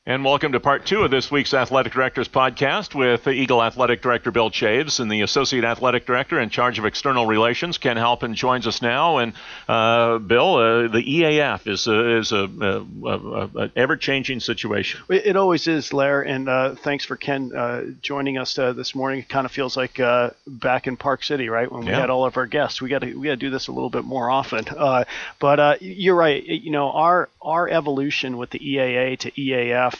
And welcome to part 2 of this week's Athletic Directors Podcast with Eagle Athletic Director Bill Chaves and the Associate Athletic Director in charge of External Relations, Ken Halpin, joins us now. And Bill, the EAF is a ever-changing situation. It always is, Larry, and thanks for Ken joining us this morning. It kind of feels like back in Park City, right, when we had all of our guests. We got to do this a little bit more often. But you're right. You know, our evolution with the EAA to EAF.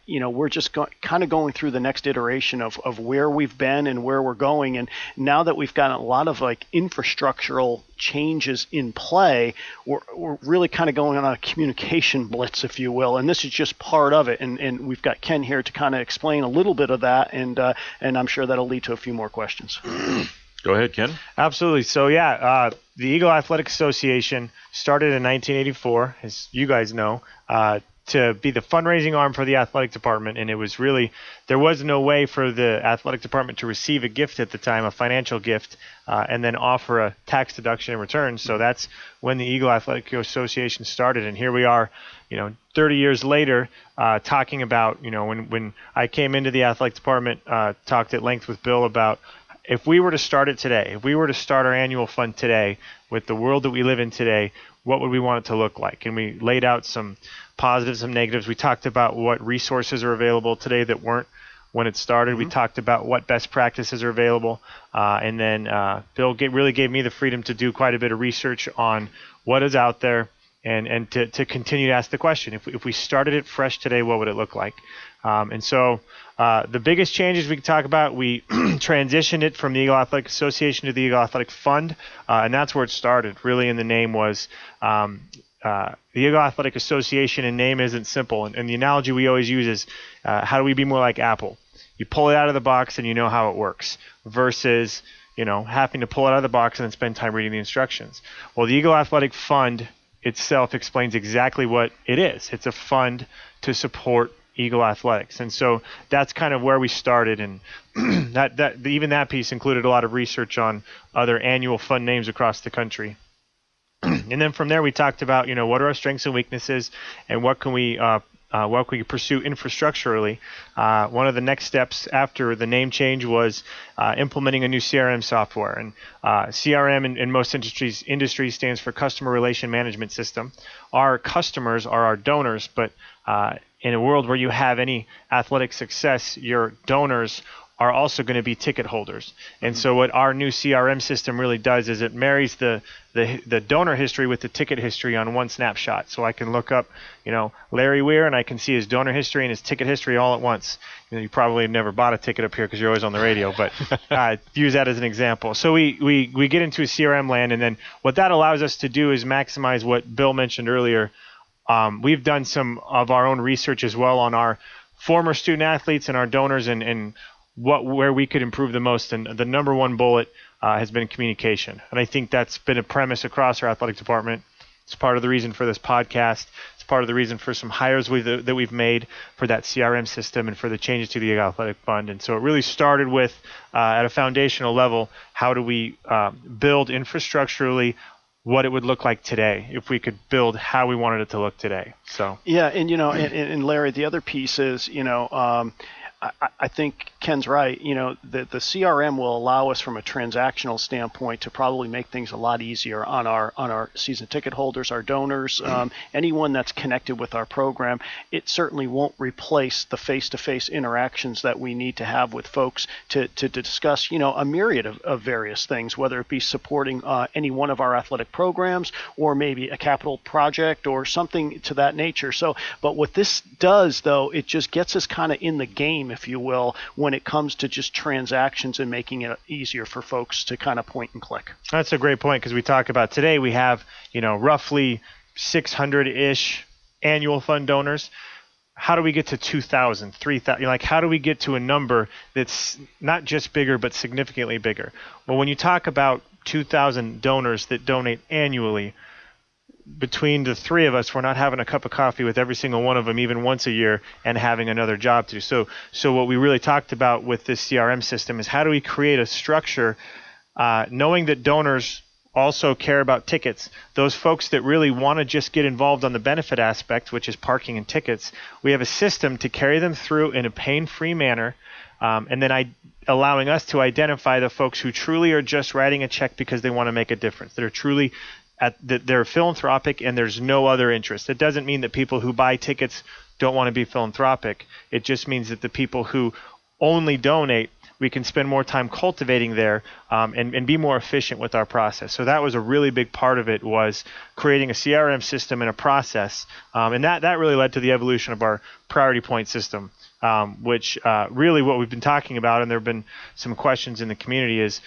We're just kind of going through the next iteration of where we've been and where we're going. And now that we've got a lot of like infrastructural changes in play, we're really kind of going on a communication blitz, if you will. And this is just part of it. And we've got Ken here to kind of explain a little bit of that. And I'm sure that'll lead to a few more questions. Go ahead, Ken. Absolutely. So, the Eagle Athletic Association started in 1984, as you guys know, to be the fundraising arm for the athletic department. And it was really, there was no way for the athletic department to receive a gift at the time, a financial gift, and then offer a tax deduction in return. So that's when the Eagle Athletic Association started. And here we are, 30 years later, talking about, when I came into the athletic department, talked at length with Bill about if we were to start it today, if we were to start our annual fund today with the world that we live in today, what would we want it to look like? And we laid out some positives, some negatives. We talked about what resources are available today that weren't when it started. Mm-hmm. We talked about what best practices are available. And then Bill really gave me the freedom to do quite a bit of research on what is out there and to continue to ask the question. If we started it fresh today, what would it look like? And so the biggest changes we can talk about, we transitioned it from the Eagle Athletic Association to the Eagle Athletic Fund, and that's where it started. Really, in the name was the Eagle Athletic Association, and name isn't simple. And the analogy we always use is how do we be more like Apple? You pull it out of the box and you know how it works, versus having to pull it out of the box and then spend time reading the instructions. Well, the Eagle Athletic Fund itself explains exactly what it is. It's a fund to support Eagle Athletics. And so that's kind of where we started, and even that piece included a lot of research on other annual fund names across the country. And then from there we talked about what are our strengths and weaknesses, and what can we pursue infrastructurally. One of the next steps after the name change was implementing a new CRM software. And CRM in most industries stands for Customer Relation Management System. Our customers are our donors, but in a world where you have any athletic success, your donors are also going to be ticket holders. And so what our new CRM system really does is it marries the donor history with the ticket history on one snapshot. So I can look up, Larry Weir, and I can see his donor history and his ticket history all at once. You probably have never bought a ticket up here because you're always on the radio, but use that as an example. So we get into a CRM land, and then what that allows us to do is maximize what Bill mentioned earlier. We've done some of our own research as well on our former student athletes and our donors, and where we could improve the most. And the number one bullet has been communication. And I think that's been a premise across our athletic department. It's part of the reason for this podcast. It's part of the reason for some hires that we've made for that CRM system and for the changes to the Eagle Athletic Fund. And so it really started with, at a foundational level, how do we build infrastructurally what it would look like today if we could build how we wanted it to look today. So yeah, and and Larry, the other piece is I think Ken's right. The CRM will allow us from a transactional standpoint to probably make things a lot easier on our season ticket holders, our donors, anyone that's connected with our program. It certainly won't replace the face-to-face interactions that we need to have with folks to discuss, a myriad of various things, whether it be supporting any one of our athletic programs or maybe a capital project or something to that nature. So, but what this does, though, it just gets us kind of in the game, if you will, when it comes to just transactions and making it easier for folks to kind of point and click. That's a great point, because we talk about today we have, roughly 600-ish annual fund donors. How do we get to 2,000, 3,000? How do we get to a number that's not just bigger, but significantly bigger? Well, when you talk about 2,000 donors that donate annually, between the three of us, we're not having a cup of coffee with every single one of them even once a year and having another job to do. So what we really talked about with this CRM system is how do we create a structure, knowing that donors also care about tickets. Those folks that really want to just get involved on the benefit aspect, which is parking and tickets, we have a system to carry them through in a pain-free manner, and then allowing us to identify the folks who truly are just writing a check because they want to make a difference. That are truly they're philanthropic and there's no other interest. It doesn't mean that people who buy tickets don't want to be philanthropic. It just means that the people who only donate, we can spend more time cultivating there and be more efficient with our process. So that was a really big part of it, was creating a CRM system and a process. And that really led to the evolution of our priority point system, which really what we've been talking about, and there have been some questions in the community, is,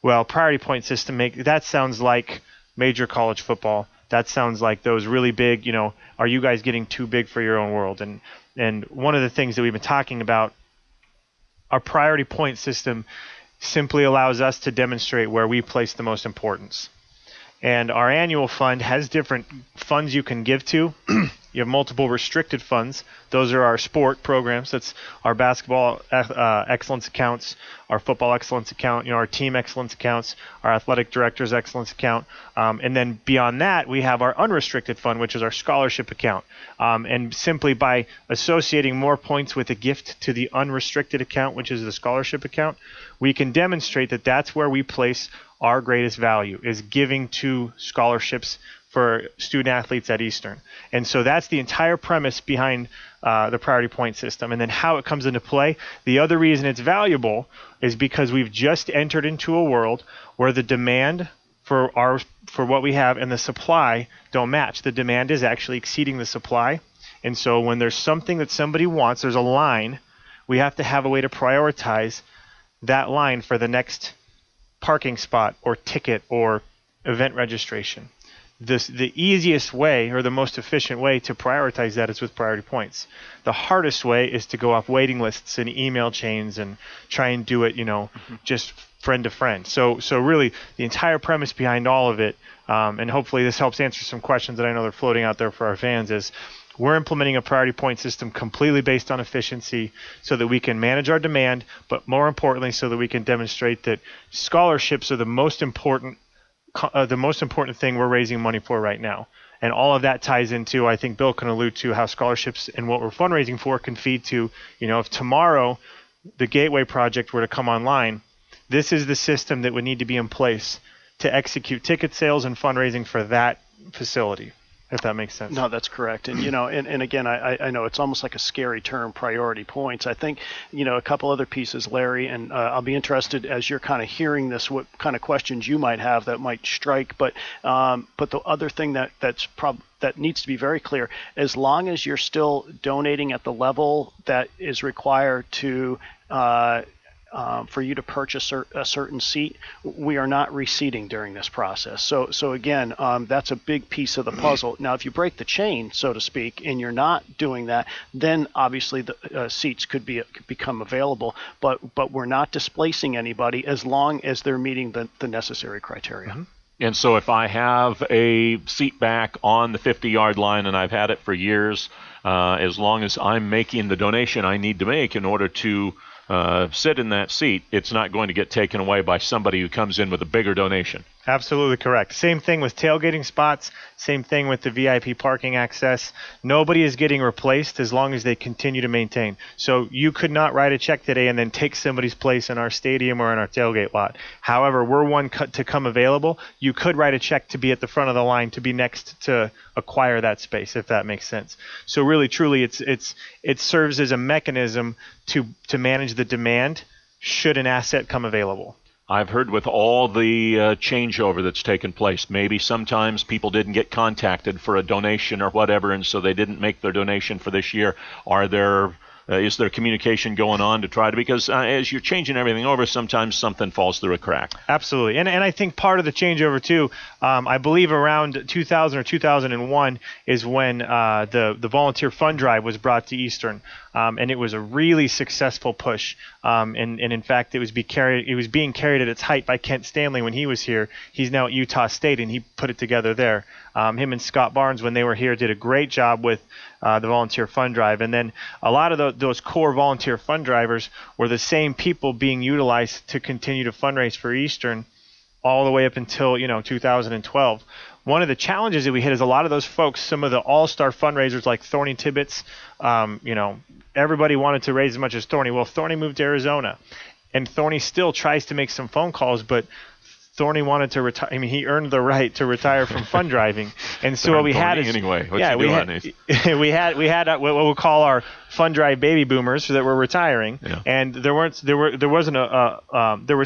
well, priority point system, that sounds like major college football. That sounds like those really big, are you guys getting too big for your own world? And one of the things that we've been talking about, our priority point system simply allows us to demonstrate where we place the most importance. And our annual fund has different funds you can give to. You have multiple restricted funds. Those are our sport programs. That's our basketball excellence accounts, our football excellence account, our team excellence accounts, our athletic director's excellence account. And then beyond that, we have our unrestricted fund, which is our scholarship account. And simply by associating more points with a gift to the unrestricted account, which is the scholarship account, we can demonstrate that that's where we place our greatest value, is giving to scholarships for student athletes at Eastern. And so that's the entire premise behind the priority point system. And then how it comes into play, the other reason it's valuable is because we've just entered into a world where the demand for what we have and the supply don't match. The demand is actually exceeding the supply. And so when there's something that somebody wants, there's a line, we have to have a way to prioritize that line for the next parking spot or ticket or event registration. The easiest way, or the most efficient way to prioritize that, is with priority points. The hardest way is to go off waiting lists and email chains and try and do it, just friend to friend. So really, the entire premise behind all of it, and hopefully this helps answer some questions that I know they're floating out there for our fans, is we're implementing a priority point system completely based on efficiency so that we can manage our demand, but more importantly, so that we can demonstrate that scholarships are the most important thing we're raising money for right now. And all of that ties into, I think Bill can allude to, how scholarships and what we're fundraising for can feed to, if tomorrow the Gateway project were to come online, this is the system that would need to be in place to execute ticket sales and fundraising for that facility, if that makes sense. No, that's correct. And, and again, I know it's almost like a scary term, priority points. I think, a couple other pieces, Larry, and I'll be interested as you're kind of hearing this, what kind of questions you might have that might strike. But the other thing that needs to be very clear, as long as you're still donating at the level that is required to for you to purchase a certain seat, we are not reseating during this process. So again, that's a big piece of the puzzle. Now, if you break the chain, so to speak, and you're not doing that, then obviously the seats could become available. But we're not displacing anybody as long as they're meeting the necessary criteria. Mm-hmm. And so if I have a seat back on the 50-yard line and I've had it for years, as long as I'm making the donation I need to make in order to sit in that seat, it's not going to get taken away by somebody who comes in with a bigger donation. Absolutely correct. Same thing with tailgating spots. Same thing with the VIP parking access. Nobody is getting replaced as long as they continue to maintain. So you could not write a check today and then take somebody's place in our stadium or in our tailgate lot. However, we're one to come available. You could write a check to be at the front of the line to be next to acquire that space, if that makes sense. So really, truly, it serves as a mechanism to manage the demand should an asset come available. I've heard with all the changeover that's taken place, maybe sometimes people didn't get contacted for a donation or whatever, and so they didn't make their donation for this year. Is there communication going on to try to, because as you're changing everything over, sometimes something falls through a crack. Absolutely. And I think part of the changeover too, I believe around 2000 or 2001 is when the volunteer fund drive was brought to Eastern. And it was a really successful push. And in fact, it was being carried at its height by Kent Stanley when he was here. He's now at Utah State, and he put it together there. Him and Scott Barnes, when they were here, did a great job with the volunteer fund drive. And then a lot of those core volunteer fund drivers were the same people being utilized to continue to fundraise for Eastern all the way up until 2012. One of the challenges that we hit is a lot of those folks, some of the all-star fundraisers like Thorny Tibbetts, everybody wanted to raise as much as Thorny. Well, Thorny moved to Arizona, and Thorny still tries to make some phone calls, but Thorny wanted to retire. I mean, he earned the right to retire from fund driving, and so what we had is anyway. we had what we'll call our fund drive baby boomers that were retiring, and there was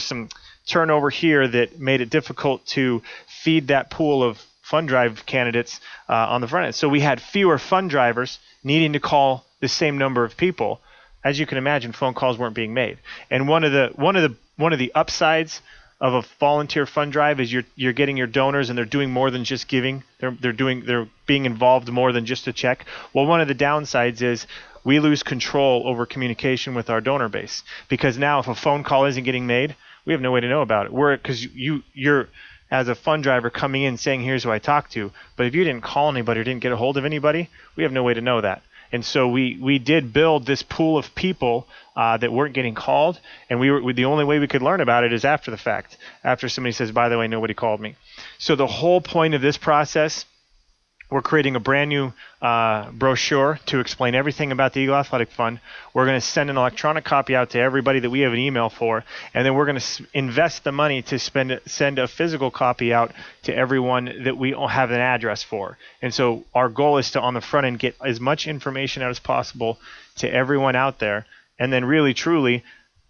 some turnover here that made it difficult to feed that pool of fund drive candidates on the front end. So we had fewer fund drivers needing to call the same number of people. As you can imagine, phone calls weren't being made, and one of the upsides of a volunteer fund drive is you're getting your donors and they're doing more than just giving. They're being involved more than just a check. Well, one of the downsides is we lose control over communication with our donor base, because now if a phone call isn't getting made, we have no way to know about it. Because you're as a fund driver coming in saying, here's who I talked to, but if you didn't call anybody or didn't get a hold of anybody, we have no way to know that. And so we did build this pool of people that weren't getting called, and the only way we could learn about it is after the fact, after somebody says, by the way, nobody called me. So the whole point of this process, we're creating a brand new brochure to explain everything about the Eagle Athletic Fund. We're going to send an electronic copy out to everybody that we have an email for, and then we're going to invest the money to send a physical copy out to everyone that we have an address for. And so our goal is to, on the front end, get as much information out as possible to everyone out there, and then really, truly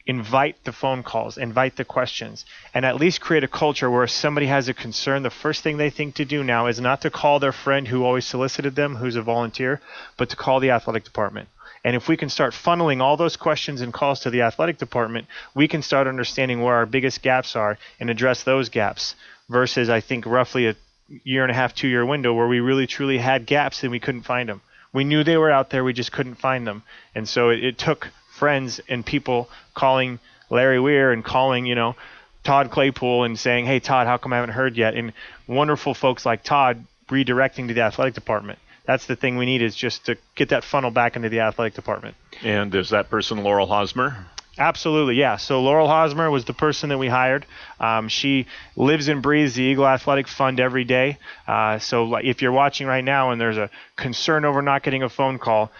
invite the phone calls, invite the questions, and at least create a culture where if somebody has a concern, the first thing they think to do now is not to call their friend who always solicited them, who's a volunteer, but to call the athletic department. And if we can start funneling all those questions and calls to the athletic department, we can start understanding where our biggest gaps are and address those gaps, versus I think roughly a year and a half, 2-year window where we really truly had gaps and we couldn't find them. We knew they were out there, we just couldn't find them. And so it took friends and people calling Larry Weir and calling, Todd Claypool and saying, hey, Todd, how come I haven't heard yet? And wonderful folks like Todd redirecting to the athletic department. That's the thing we need, is just to get that funnel back into the athletic department. And is that person Laurel Hosmer? Absolutely, yeah. So Laurel Hosmer was the person that we hired. She lives and breathes the Eagle Athletic Fund every day. So if you're watching right now and there's a concern over not getting a phone call,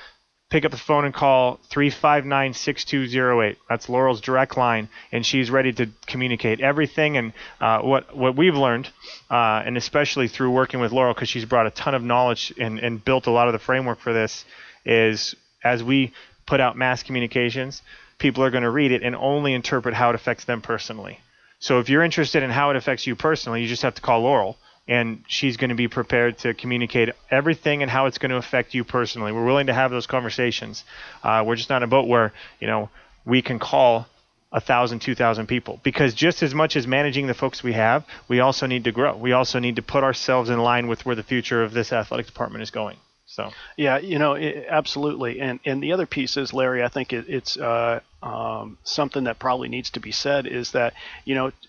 pick up the phone and call 359-6208. That's Laurel's direct line, and she's ready to communicate everything. And what we've learned, and especially through working with Laurel, because she's brought a ton of knowledge and built a lot of the framework for this, is as we put out mass communications, people are going to read it and only interpret how it affects them personally. So if you're interested in how it affects you personally, you just have to call Laurel, and she's going to be prepared to communicate everything and how it's going to affect you personally. We're willing to have those conversations. We're just not in a boat where, we can call 1,000, 2,000 people, because just as much as managing the folks we have, we also need to grow. We also need to put ourselves in line with where the future of this athletic department is going. So yeah, absolutely. And the other piece is, Larry, I think it's something that probably needs to be said is that,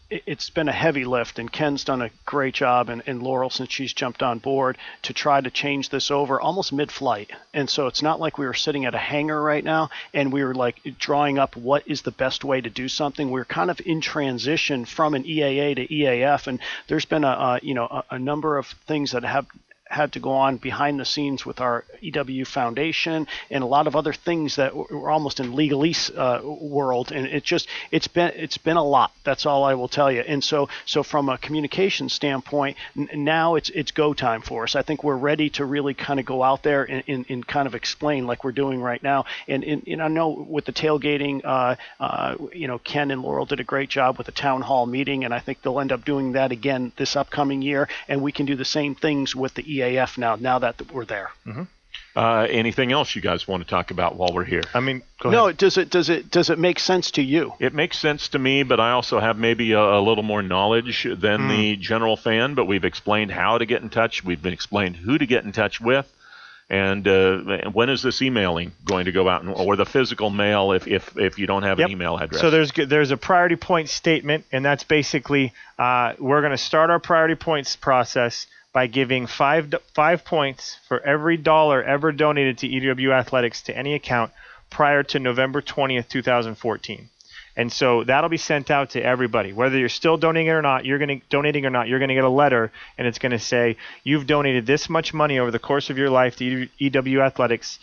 it's been a heavy lift, and Ken's done a great job, and Laurel, since she's jumped on board, to try to change this over almost mid-flight. And so it's not like we were sitting at a hangar right now and we were like drawing up what is the best way to do something. We're kind of in transition from an EAA to EAF, and there's been a number of things that have had to go on behind the scenes with our EW Foundation and a lot of other things that were almost in legalese world, and it's been a lot. That's all I will tell you. And so from a communication standpoint, now it's go time for us. I think we're ready to really kind of go out there and kind of explain like we're doing right now. And I know with the tailgating, Ken and Laurel did a great job with the town hall meeting, and I think they'll end up doing that again this upcoming year. And we can do the same things with the EAF now that we're there. Mm-hmm. Anything else you guys want to talk about while we're here? I mean, go No, ahead. does it make sense to you? It makes sense to me, but I also have maybe a little more knowledge than the general fan. But we've explained how to get in touch. We've been explained who to get in touch with. And when is this emailing going to go out, or the physical mail if you don't have an email address? So there's a priority point statement, and that's basically we're going to start our priority points process by giving 5 points for every dollar ever donated to EW Athletics to any account prior to November 20th, 2014. And so that'll be sent out to everybody. Whether you're still donating or not, you're going to get a letter, and it's going to say, you've donated this much money over the course of your life to EW Athletics.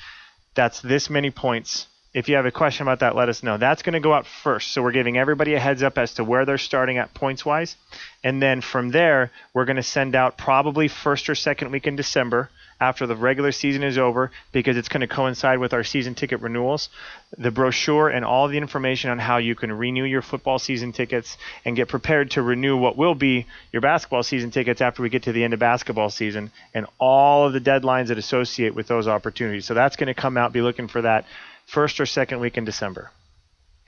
That's this many points. If you have a question about that, let us know. That's going to go out first. So we're giving everybody a heads up as to where they're starting at points-wise. And then from there, we're going to send out probably first or second week in December after the regular season is over, because it's going to coincide with our season ticket renewals, the brochure and all the information on how you can renew your football season tickets and get prepared to renew what will be your basketball season tickets after we get to the end of basketball season, and all of the deadlines that associate with those opportunities. So that's going to come out. Be looking for that first or second week in December.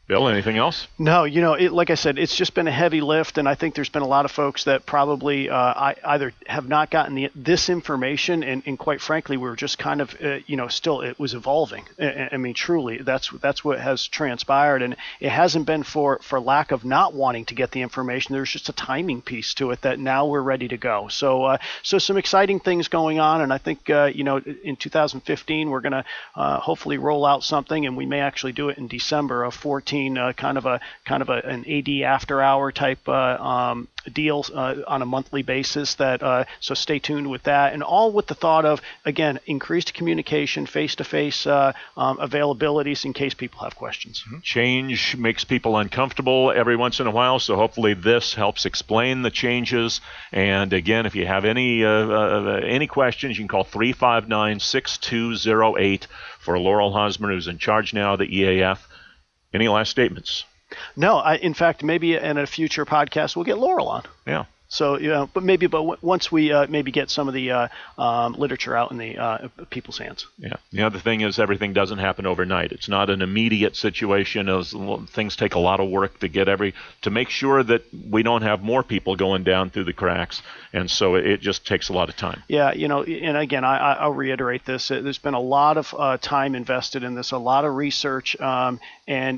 Bill, anything else? No, like I said, it's just been a heavy lift, and I think there's been a lot of folks that probably either have not gotten this information, and quite frankly, we were just kind of, still it was evolving. I mean, truly, that's what has transpired, and it hasn't been for lack of not wanting to get the information. There's just a timing piece to it that now we're ready to go. So some exciting things going on, and I think in 2015 we're going to hopefully roll out something, and we may actually do it in December of 14. Kind of an AD after hour type deal on a monthly basis. So stay tuned with that, and all with the thought of, again, increased communication, face-to-face availabilities in case people have questions. Change makes people uncomfortable every once in a while, so hopefully this helps explain the changes. And again, if you have any questions, you can call 359-6208 for Laurel Hosmer, who's in charge now of the EAF. Any last statements? No, in fact, maybe in a future podcast we'll get Laurel on. Yeah. So, but once we maybe get some of the literature out in the people's hands. Yeah. The other thing is, everything doesn't happen overnight. It's not an immediate situation. Things take a lot of work to make sure that we don't have more people going down through the cracks, and so it just takes a lot of time. Yeah, and again, I'll reiterate this. There's been a lot of time invested in this, a lot of research, and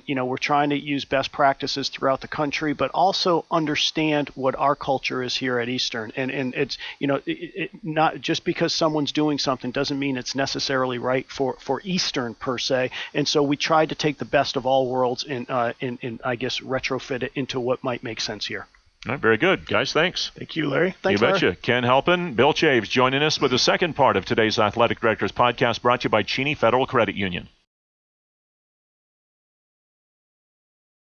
we're trying to use best practices throughout the country, but also understand what our culture is here at Eastern, and it's not just because someone's doing something doesn't mean it's necessarily right for Eastern per se. And so we tried to take the best of all worlds and I guess retrofit it into what might make sense here. All right, very good, guys. Thanks. Thank you, Larry. Thanks, you betcha. Larry. Ken Halpin, Bill Chaves joining us with the second part of today's Athletic Directors podcast, brought to you by Cheney Federal Credit Union.